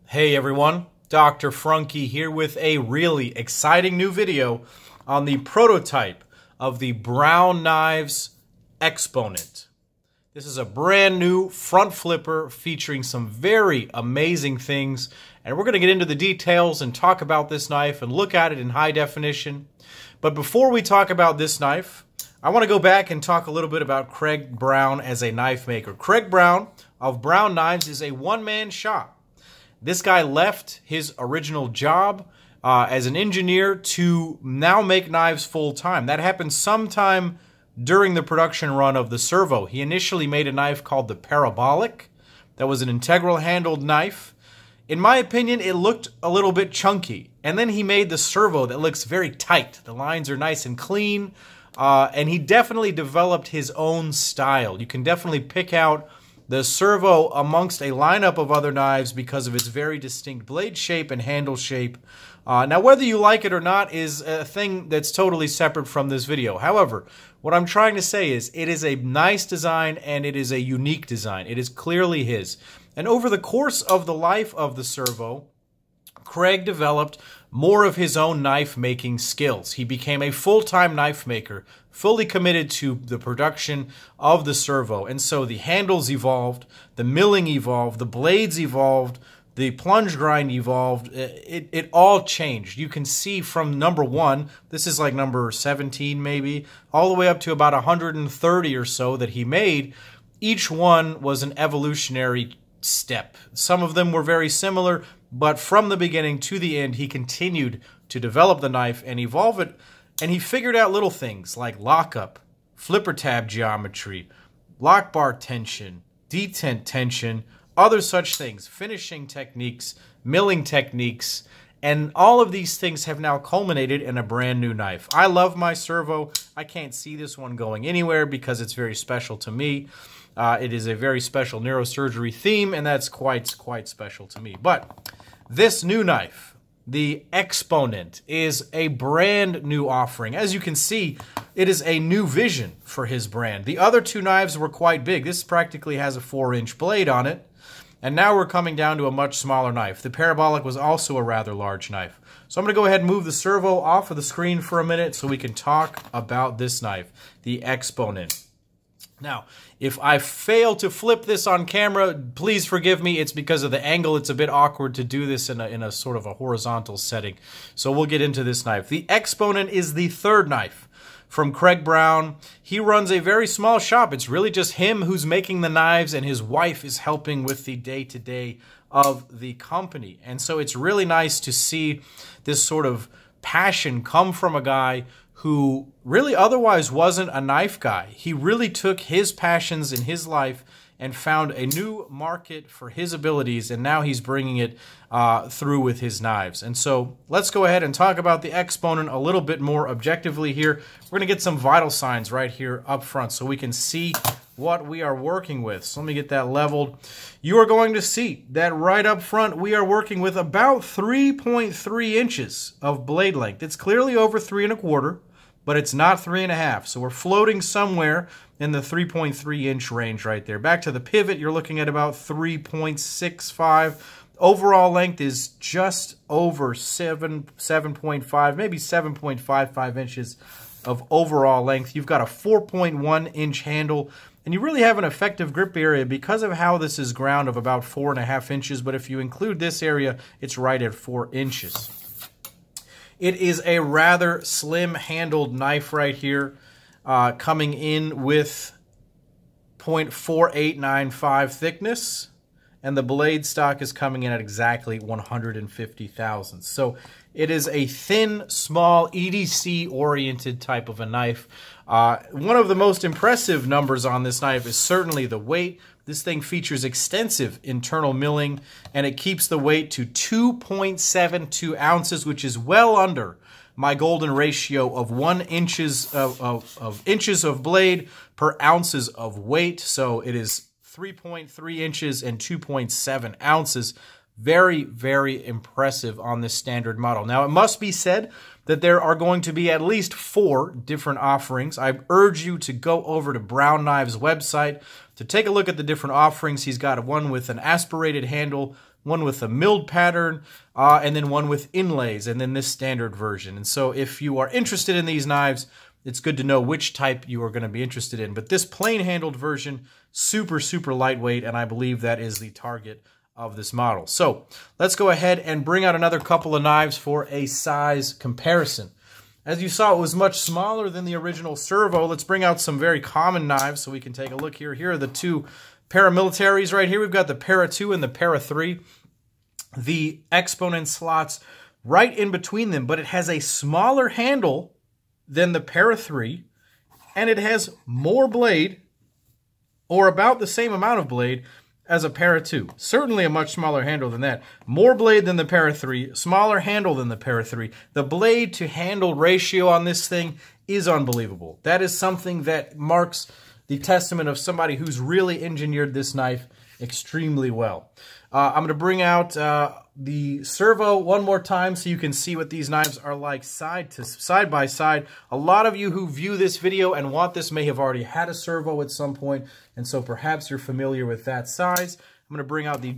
Hey everyone, Dr. Frunkey here with a really exciting new video on the prototype of the Brown Knives Exponent. This is a brand new front flipper featuring some very amazing things, and we're going to get into the details and talk about this knife and look at it in high definition. But before we talk about this knife, I want to go back and talk a little bit about Craig Brown as a knife maker. Craig Brown of Brown Knives is a one-man shop. This guy left his original job as an engineer to now make knives full-time. That happened sometime during the production run of the servo. He initially made a knife called the Parabolic. That was an integral handled knife. In my opinion, it looked a little bit chunky. And then he made the servo that looks very tight. The lines are nice and clean. And he definitely developed his own style. You can definitely pick out the servo amongst a lineup of other knives because of its very distinct blade shape and handle shape. Now, whether you like it or not is a thing that's totally separate from this video. However, what I'm trying to say is it is a nice design and it is a unique design. It is clearly his. And over the course of the life of the servo, Craig developed more of his own knife-making skills. He became a full-time knife maker, fully committed to the production of the servo. And so the handles evolved, the milling evolved, the blades evolved, the plunge grind evolved. It all changed. You can see from number 1, this is like number 17 maybe, all the way up to about 130 or so that he made. Each one was an evolutionary step. Some of them were very similar, but from the beginning to the end, he continued to develop the knife and evolve it, and he figured out little things like lockup, flipper tab geometry, lock bar tension, detent tension, other such things, finishing techniques, milling techniques, and all of these things have now culminated in a brand new knife. I love my servo. I can't see this one going anywhere because it's very special to me. It is a very special neurosurgery theme, and that's quite special to me. But this new knife, the Exponent, is a brand new offering. As you can see, it is a new vision for his brand. The other two knives were quite big. This practically has a 4-inch blade on it, and now we're coming down to a much smaller knife. The Parabolic was also a rather large knife. So I'm going to go ahead and move the servo off of the screen for a minute so we can talk about this knife, the Exponent. Now, if I fail to flip this on camera, please forgive me. It's because of the angle. It's a bit awkward to do this in a sort of a horizontal setting. So we'll get into this knife. The Exponent is the third knife from Craig Brown. He runs a very small shop. It's really just him who's making the knives, and his wife is helping with the day-to-day of the company. And so it's really nice to see this sort of passion come from a guy who really otherwise wasn't a knife guy. He really took his passions in his life and found a new market for his abilities, and now he's bringing it through with his knives. And so let's go ahead and talk about the Exponent a little bit more objectively here. We're going to get some vital signs right here up front so we can see what we are working with. So let me get that leveled. You are going to see that right up front we are working with about 3.3 inches of blade length. It's clearly over 3 1/4, but it's not 3 1/2. So we're floating somewhere in the 3.3 inch range right there. Back to the pivot, you're looking at about 3.65. Overall length is just over 7.5, maybe 7.55 inches of overall length. You've got a 4.1 inch handle, and you really have an effective grip area because of how this is ground of about 4.5 inches, but if you include this area, it's right at 4 inches. It is a rather slim-handled knife right here, coming in with 0.4895 thickness, and the blade stock is coming in at exactly 150 thousandths. So it is a thin, small, EDC-oriented type of a knife. One of the most impressive numbers on this knife is certainly the weight. This thing features extensive internal milling, and it keeps the weight to 2.72 ounces, which is well under my golden ratio of 1 inches of blade per ounces of weight. So it is 3.3 inches and 2.7 ounces. Very, very impressive on this standard model. Now, it must be said that there are going to be at least 4 different offerings. I urge you to go over to Brown Knives' website to take a look at the different offerings. He's got one with an aspirated handle, one with a milled pattern, and then one with inlays, and then this standard version. And so if you are interested in these knives, it's good to know which type you are going to be interested in. But this plain-handled version, super, super lightweight, and I believe that is the target of this model. So let's go ahead and bring out another couple of knives for a size comparison. As you saw, it was much smaller than the original servo. Let's bring out some very common knives so we can take a look here. Here are the two paramilitaries right here. We've got the Para 2 and the Para 3. The Exponent slots right in between them, but it has a smaller handle than the Para 3, and it has more blade, or about the same amount of blade, as a Para 2. Certainly a much smaller handle than that. More blade than the Para 3, smaller handle than the Para 3. The blade to handle ratio on this thing is unbelievable. That is something that marks the testament of somebody who's really engineered this knife extremely well. I'm going to bring out the servo one more time so you can see what these knives are like side by side. A lot of you who view this video and want this may have already had a servo at some point, and so perhaps you're familiar with that size. I'm going to bring out the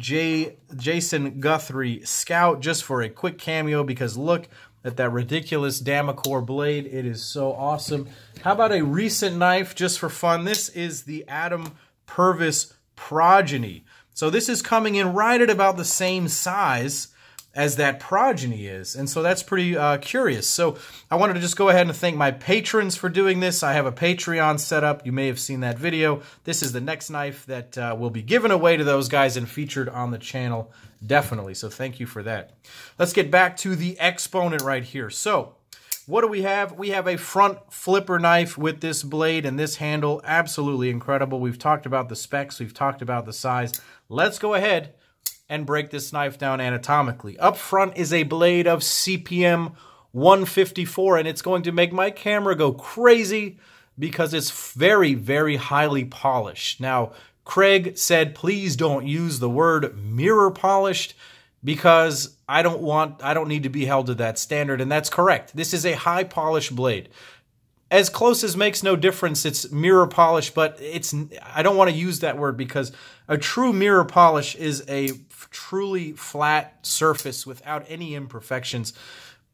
Jason Guthrie Scout just for a quick cameo, because look at that ridiculous Damasteel blade. It is so awesome. How about a recent knife just for fun? This is the Adam Purvis Progeny. So this is coming in right at about the same size as that Progeny is, and so that's pretty curious. So I wanted to just go ahead and thank my patrons for doing this. I have a Patreon set up. You may have seen that video. This is the next knife that will be given away to those guys and featured on the channel, definitely. So thank you for that. Let's get back to the Exponent right here. So what do we have? We have a front flipper knife with this blade and this handle. Absolutely incredible. We've talked about the specs. We've talked about the size. Let's go ahead and break this knife down anatomically. Up front is a blade of CPM 154, and it's going to make my camera go crazy because it's very, very highly polished. Now, Craig said, please don't use the word mirror polished, because I don't need to be held to that standard, and that's correct. This is a high polish blade. As close as makes no difference, it's mirror polish, but I don't want to use that word, because a true mirror polish is a truly flat surface without any imperfections.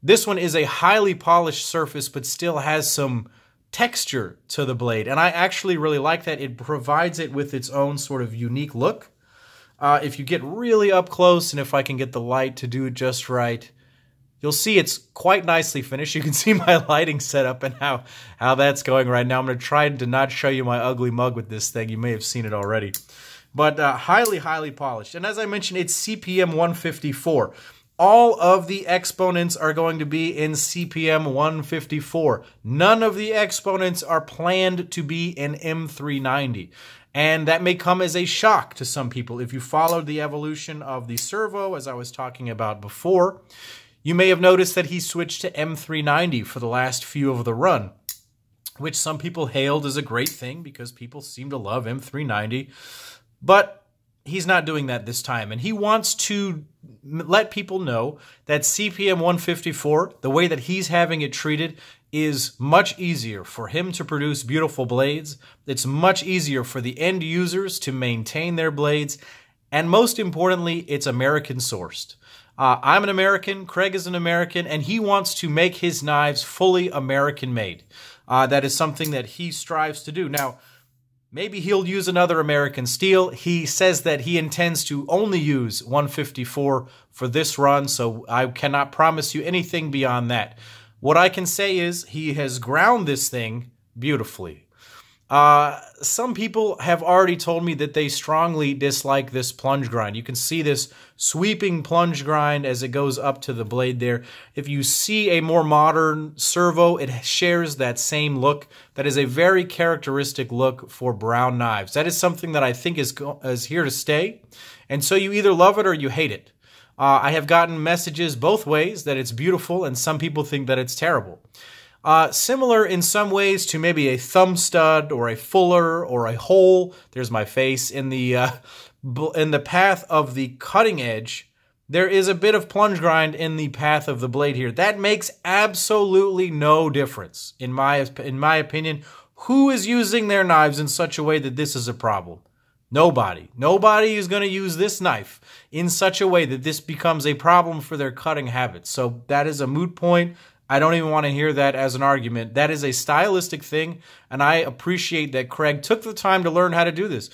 This one is a highly polished surface, but still has some texture to the blade, and I actually really like that. It provides it with its own sort of unique look. If you get really up close, and if I can get the light to do it just right, you'll see it's quite nicely finished. You can see my lighting setup and how that's going right now. I'm going to try to not show you my ugly mug with this thing. You may have seen it already. But highly, highly polished. And as I mentioned, it's CPM 154. All of the Exponents are going to be in CPM 154. None of the Exponents are planned to be in M390. And that may come as a shock to some people. If you followed the evolution of the servo, as I was talking about before, you may have noticed that he switched to M390 for the last few of the run, which some people hailed as a great thing because people seem to love M390. But he's not doing that this time, and he wants to let people know that CPM 154, the way that he's having it treated, is much easier for him to produce beautiful blades. It's much easier for the end users to maintain their blades, and most importantly, it's American sourced. I'm an American, Craig is an American, and he wants to make his knives fully American made. That is something that he strives to do. Now, maybe he'll use another American steel. He says that he intends to only use 154 for this run, so I cannot promise you anything beyond that. What I can say is he has ground this thing beautifully. Some people have already told me that they strongly dislike this plunge grind. You can see this sweeping plunge grind as it goes up to the blade there. If you see a more modern servo, it shares that same look. That is a very characteristic look for Brown knives. That is something that I think is here to stay. And so you either love it or you hate it. I have gotten messages both ways that it's beautiful, and some people think that it's terrible. Similar in some ways to maybe a thumb stud or a fuller or a hole. There's my face in the path of the cutting edge. There is a bit of plunge grind in the path of the blade here. That makes absolutely no difference in my opinion. Who is using their knives in such a way that this is a problem? Nobody. Nobody is going to use this knife in such a way that this becomes a problem for their cutting habits. So that is a moot point. I don't even want to hear that as an argument. That is a stylistic thing, and I appreciate that Craig took the time to learn how to do this.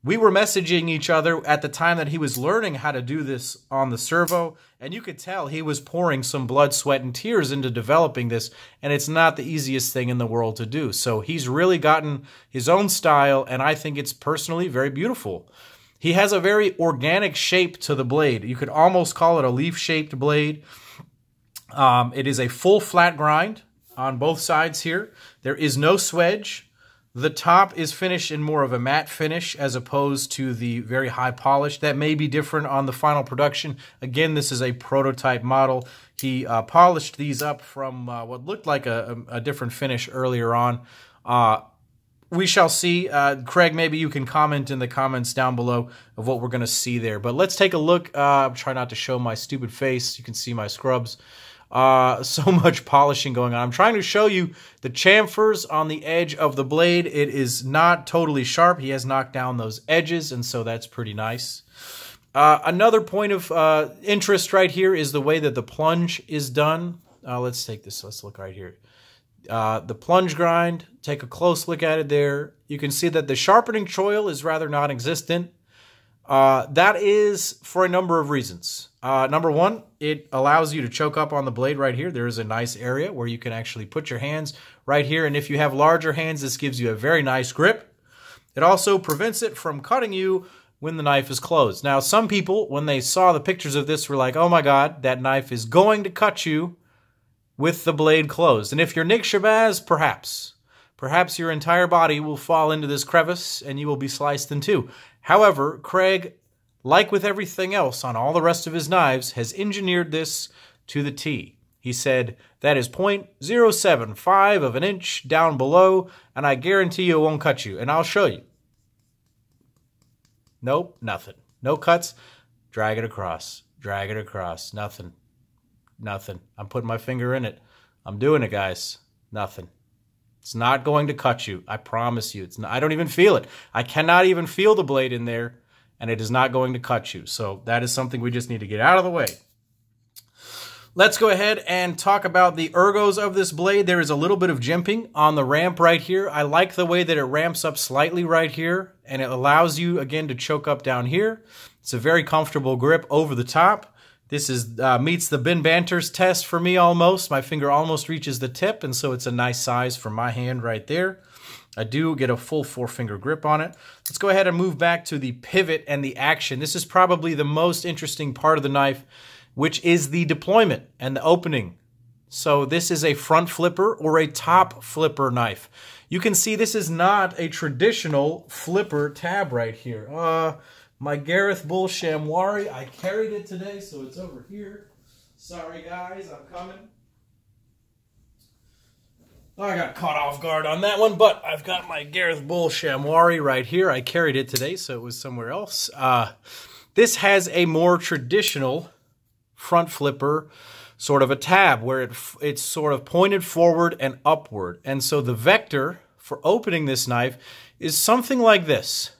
We were messaging each other at the time that he was learning how to do this on the servo, and you could tell he was pouring some blood, sweat, and tears into developing this, and it's not the easiest thing in the world to do. So he's really gotten his own style, and I think it's personally very beautiful. He has a very organic shape to the blade. You could almost call it a leaf-shaped blade. It is a full flat grind on both sides here. There is no swedge. The top is finished in more of a matte finish as opposed to the very high polish. That may be different on the final production. Again, this is a prototype model. He polished these up from what looked like a different finish earlier on. We shall see. Craig, maybe you can comment in the comments down below of what we're going to see there. But let's take a look. I'm trying not to show my stupid face. You can see my scrubs. So much polishing going on. I'm trying to show you the chamfers on the edge of the blade. It is not totally sharp. He has knocked down those edges, and so that's pretty nice. Another point of interest right here is the way that the plunge is done. Let's take this. Let's look right here. The plunge grind, take a close look at it there. You can see that the sharpening choil is rather non-existent. That is for a number of reasons. Number one, it allows you to choke up on the blade right here. There is a nice area where you can actually put your hands right here. And if you have larger hands, this gives you a very nice grip. It also prevents it from cutting you when the knife is closed. Now, some people, when they saw the pictures of this, were like, oh my God, that knife is going to cut you with the blade closed. And if you're Nick Shabazz, perhaps. Perhaps your entire body will fall into this crevice and you will be sliced in two. However, Craig, like with everything else on all the rest of his knives, has engineered this to the T. He said, that is 0.075 of an inch down below, and I guarantee you it won't cut you. And I'll show you. Nope, nothing. No cuts. Drag it across. Drag it across. Nothing. Nothing. I'm putting my finger in it. I'm doing it, guys. Nothing. It's not going to cut you. I promise you. It's not, I don't even feel it. I cannot even feel the blade in there, and it is not going to cut you. So that is something we just need to get out of the way. Let's go ahead and talk about the ergos of this blade. There is a little bit of jimping on the ramp right here. I like the way that it ramps up slightly right here, and it allows you, again, to choke up down here. It's a very comfortable grip over the top. This is meets the bin banters test for me almost. My finger almost reaches the tip, and so it's a nice size for my hand right there. I do get a full 4-finger grip on it. Let's go ahead and move back to the pivot and the action. This is probably the most interesting part of the knife, which is the deployment and the opening. So this is a front flipper or a top flipper knife. You can see this is not a traditional flipper tab right here. My Gareth Bull Shamwari, I carried it today, so it's over here. Sorry guys, I'm coming. I got caught off guard on that one, but I've got my Gareth Bull Shamwari right here. I carried it today, so it was somewhere else. This has a more traditional front flipper sort of a tab where it's sort of pointed forward and upward. And so the vector for opening this knife is something like this.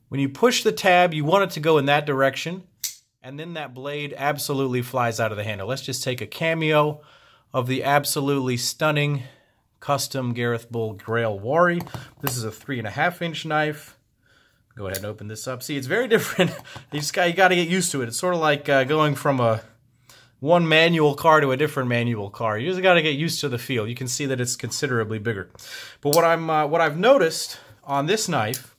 When you push the tab, you want it to go in that direction, and then that blade absolutely flies out of the handle. Let's just take a cameo of the absolutely stunning custom Gareth Bull Grail Wari. This is a 3.5-inch knife. Go ahead and open this up. See, it's very different. You got to get used to it. It's sort of like going from one manual car to a different manual car. You just got to get used to the feel. You can see that it's considerably bigger. But what I've noticed on this knife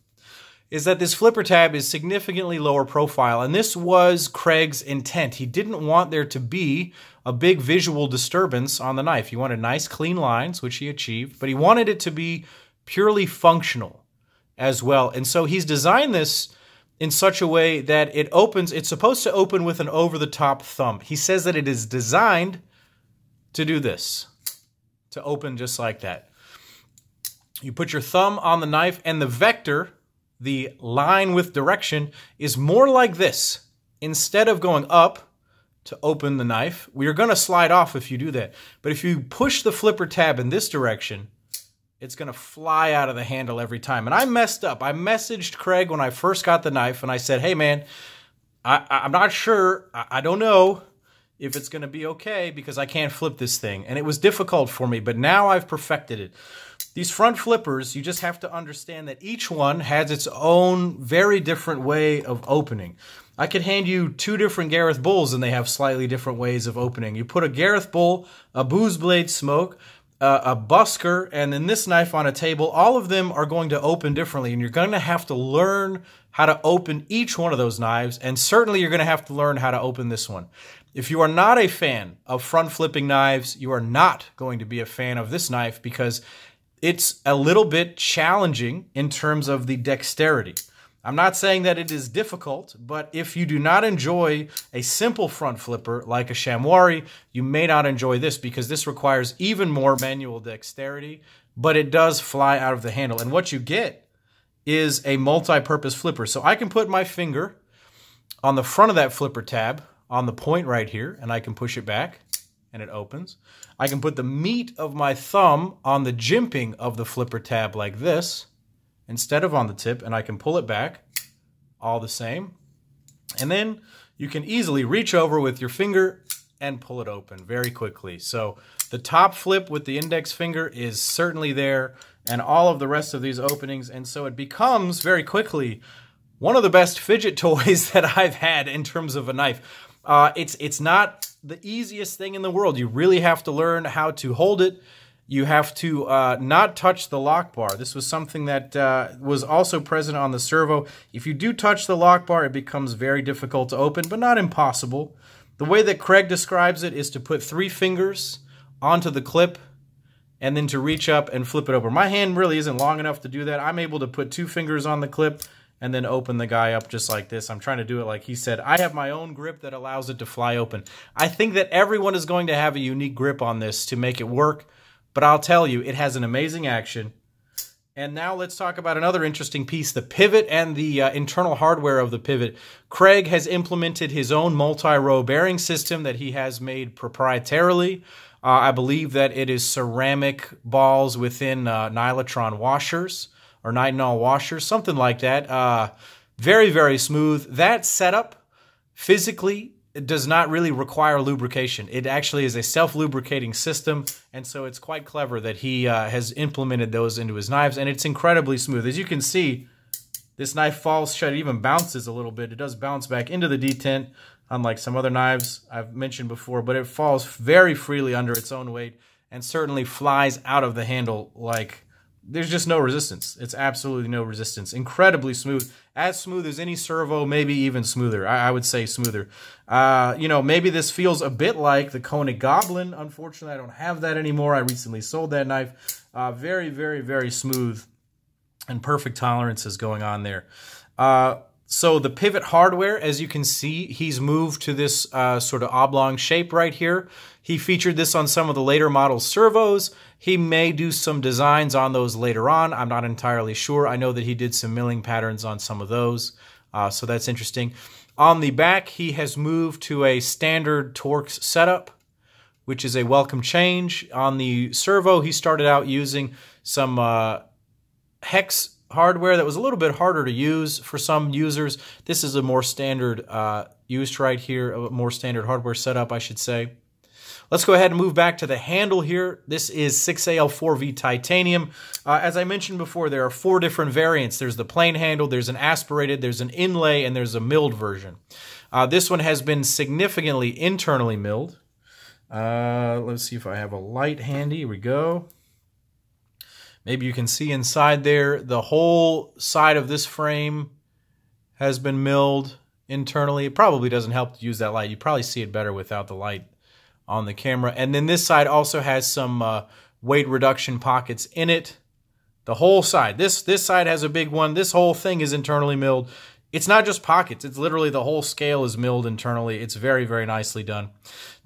is that this flipper tab is significantly lower profile, and this was Craig's intent. He didn't want there to be a big visual disturbance on the knife. He wanted nice, clean lines, which he achieved, but he wanted it to be purely functional as well. And so he's designed this in such a way that it opens, it's supposed to open with an over-the-top thumb. He says that it is designed to do this, to open just like that. You put your thumb on the knife, and the vector, the line with direction, is more like this. Instead of going up to open the knife, we are going to slide off if you do that. But if you push the flipper tab in this direction, it's going to fly out of the handle every time. And I messed up. I messaged Craig when I first got the knife, and I said, hey, man, I'm not sure. I don't know if it's going to be okay because I can't flip this thing. And it was difficult for me, but now I've perfected it. These front flippers, you just have to understand that each one has its own very different way of opening. I could hand you 2 different Gareth Bulls and they have slightly different ways of opening. You put a Gareth Bull, a Booze Blade Smoke, a busker, and then this knife on a table, all of them are going to open differently, and you're going to have to learn how to open each one of those knives, and certainly you're going to have to learn how to open this one. If you are not a fan of front flipping knives, you are not going to be a fan of this knife because it's a little bit challenging in terms of the dexterity. I'm not saying that it is difficult, but if you do not enjoy a simple front flipper like a chamois, you may not enjoy this because this requires even more manual dexterity, but it does fly out of the handle. And what you get is a multi-purpose flipper. So I can put my finger on the front of that flipper tab on the point right here, and I can push it back, and it opens. I can put the meat of my thumb on the jimping of the flipper tab like this, instead of on the tip, and I can pull it back, all the same. And then you can easily reach over with your finger and pull it open very quickly. So the top flip with the index finger is certainly there, and all of the rest of these openings, and so it becomes very quickly one of the best fidget toys that I've had in terms of a knife. It's not the easiest thing in the world. You really have to learn how to hold it. You have to not touch the lock bar. This was something that was also present on the servo. If you do touch the lock bar, it becomes very difficult to open, but not impossible. The way that Craig describes it is to put 3 fingers onto the clip and then to reach up and flip it over. My hand really isn't long enough to do that. I'm able to put 2 fingers on the clip and then open the guy up just like this. I'm trying to do it like he said. I have my own grip that allows it to fly open. I think that everyone is going to have a unique grip on this to make it work, but I'll tell you, it has an amazing action. And now let's talk about another interesting piece, the pivot and the internal hardware of the pivot. Craig has implemented his own multi-row bearing system that he has made proprietarily. I believe that it is ceramic balls within Nylotron washers, or nitinol washers, something like that. Very, very smooth. That setup physically does not really require lubrication. It actually is a self-lubricating system, and so it's quite clever that he has implemented those into his knives, and it's incredibly smooth. As you can see, this knife falls shut. It even bounces a little bit. It does bounce back into the detent, unlike some other knives I've mentioned before, but it falls very freely under its own weight and certainly flies out of the handle like there's just no resistance. It's absolutely no resistance. Incredibly smooth. As smooth as any servo, maybe even smoother. I would say smoother. You know, maybe this feels a bit like the Koenig Goblin. Unfortunately, I don't have that anymore. I recently sold that knife. Very, very, very smooth and perfect tolerances going on there. So the pivot hardware, as you can see, he's moved to this sort of oblong shape right here. He featured this on some of the later model servos. He may do some designs on those later on. I'm not entirely sure. I know that he did some milling patterns on some of those, so that's interesting. On the back, he has moved to a standard Torx setup, which is a welcome change. On the servo, he started out using some hex hardware that was a little bit harder to use for some users. This is a more standard used right here, a more standard hardware setup, I should say. Let's go ahead and move back to the handle here. This is 6AL4V titanium. As I mentioned before, there are 4 different variants. There's the plain handle, there's an aspirated, there's an inlay, and there's a milled version. This one has been significantly internally milled. Let's see if I have a light handy. Here we go. Maybe you can see inside there, the whole side of this frame has been milled internally. It probably doesn't help to use that light. You probably see it better without the light on the camera. And then this side also has some weight reduction pockets in it. The whole side. This side has a big one. This whole thing is internally milled. It's not just pockets. It's literally the whole scale is milled internally. It's very, very nicely done.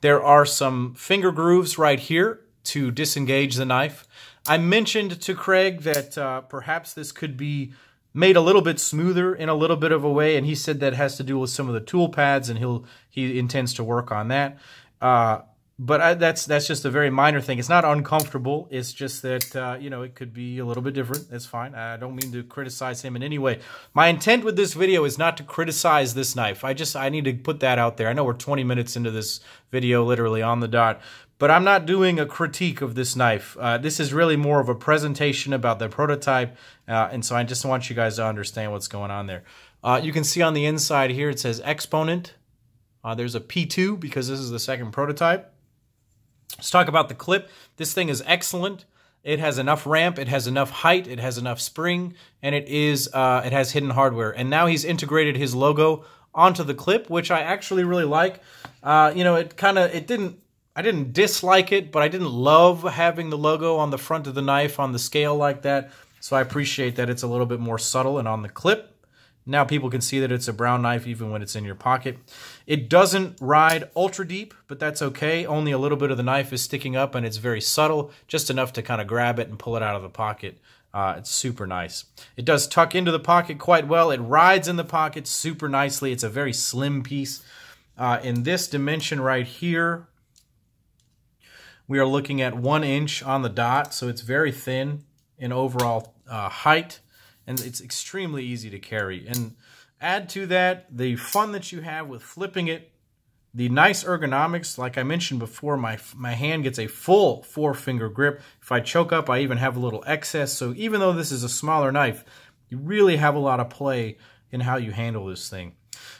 There are some finger grooves right here to disengage the knife. I mentioned to Craig that perhaps this could be made a little bit smoother in a little bit of a way, and he said that has to do with some of the tool pads, and he intends to work on that. But that's just a very minor thing. It's not uncomfortable. It's just that, you know, it could be a little bit different. That's fine. I don't mean to criticize him in any way. My intent with this video is not to criticize this knife. I need to put that out there. I know we're 20 minutes into this video, literally on the dot. But I'm not doing a critique of this knife. This is really more of a presentation about the prototype. And so I just want you guys to understand what's going on there. You can see on the inside here, it says Exponent. There's a P2 because this is the second prototype. Let's talk about the clip. This thing is excellent. It has enough ramp, it has enough height, it has enough spring, and it has hidden hardware. And now he's integrated his logo onto the clip, which I actually really like. You know, I didn't dislike it, but I didn't love having the logo on the front of the knife on the scale like that. So I appreciate that it's a little bit more subtle and on the clip. Now people can see that it's a brown knife even when it's in your pocket. It doesn't ride ultra deep, but that's okay. Only a little bit of the knife is sticking up and it's very subtle, just enough to kind of grab it and pull it out of the pocket. It's super nice. It does tuck into the pocket quite well. It rides in the pocket super nicely. It's a very slim piece. In this dimension right here, we are looking at 1 inch on the dot, so it's very thin in overall height. And it's extremely easy to carry. And add to that the fun that you have with flipping it, the nice ergonomics. Like I mentioned before, my hand gets a full 4-finger grip. If I choke up, I even have a little excess. So even though this is a smaller knife, you really have a lot of play in how you handle this thing.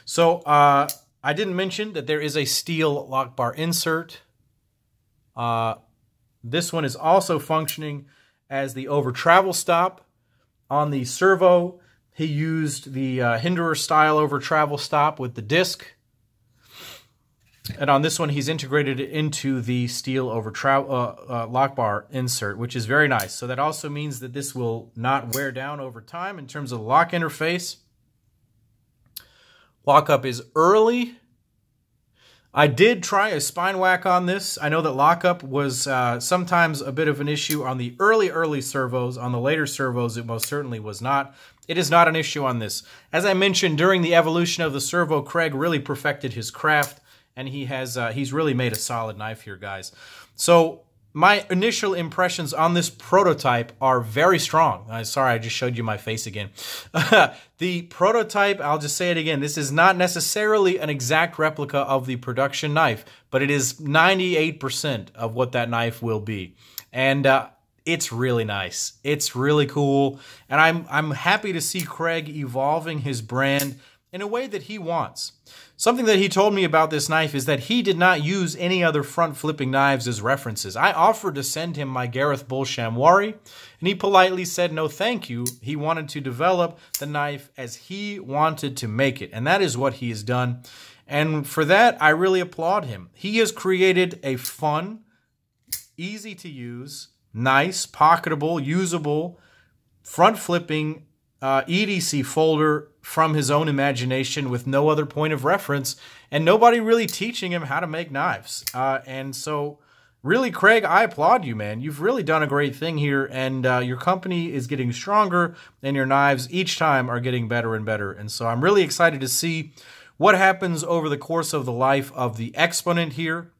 So I didn't mention that there is a steel lock bar insert. This one is also functioning as the over travel stop. On the servo, he used the Hinderer style over travel stop with the disc. And on this one, he's integrated it into the steel over lock bar insert, which is very nice. So that also means that this will not wear down over time in terms of the lock interface. Lockup is early. I did try a spine whack on this. I know that lockup was sometimes a bit of an issue on the early servos. On the later servos, it most certainly was not. It is not an issue on this. As I mentioned, during the evolution of the servo, Craig really perfected his craft, and he's really made a solid knife here, guys. So my initial impressions on this prototype are very strong. Sorry, I just showed you my face again. The prototype, I'll just say it again, this is not necessarily an exact replica of the production knife, but it is 98% of what that knife will be. And it's really nice. It's really cool. And I'm happy to see Craig evolving his brand in a way that he wants. Something that he told me about this knife is that he did not use any other front flipping knives as references. I offered to send him my Gareth Bull Chamois, and he politely said no thank you. He wanted to develop the knife as he wanted to make it, and that is what he has done. And for that, I really applaud him. He has created a fun, easy to use, nice, pocketable, usable, front flipping EDC folder from his own imagination with no other point of reference and nobody really teaching him how to make knives. And so really, Craig, I applaud you, man. You've really done a great thing here, and your company is getting stronger and your knives each time are getting better and better. And so I'm really excited to see what happens over the course of the life of the Exponent here.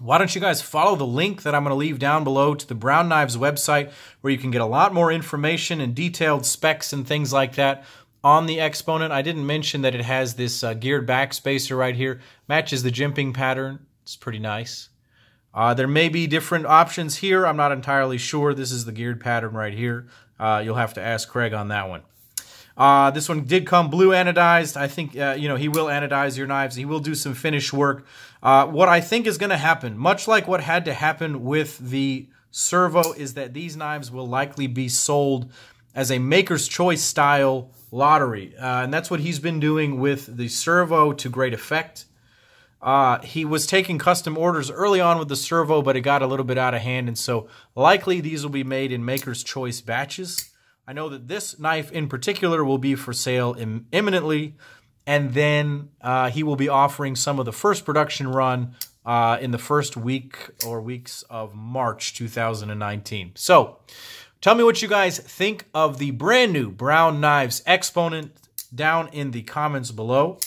Why don't you guys follow the link that I'm going to leave down below to the Brown Knives website, where you can get a lot more information and detailed specs and things like that on the Exponent. I didn't mention that it has this geared backspacer right here. Matches the jimping pattern. It's pretty nice. There may be different options here. I'm not entirely sure. This is the geared pattern right here. You'll have to ask Craig on that one. This one did come blue anodized. I think, you know, he will anodize your knives. He will do some finish work. What I think is going to happen, much like what had to happen with the servo, is that these knives will likely be sold as a maker's choice style lottery. And that's what he's been doing with the servo to great effect. He was taking custom orders early on with the servo, but it got a little bit out of hand. And so likely these will be made in maker's choice batches. I know that this knife in particular will be for sale imminently, and then he will be offering some of the first production run in the first week or weeks of March 2019. So tell me what you guys think of the brand new Brown Knives Exponent down in the comments below.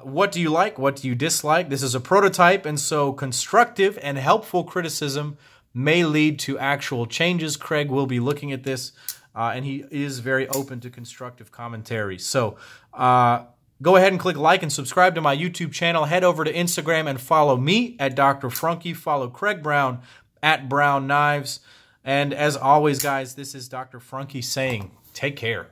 What do you like? What do you dislike? This is a prototype, and so constructive and helpful criticism may lead to actual changes. Craig will be looking at this, and he is very open to constructive commentary. So go ahead and click like and subscribe to my YouTube channel. Head over to Instagram and follow me at Dr. Frunkey. Follow Craig Brown at Brown Knives. And as always, guys, this is Dr. Frunkey saying, take care.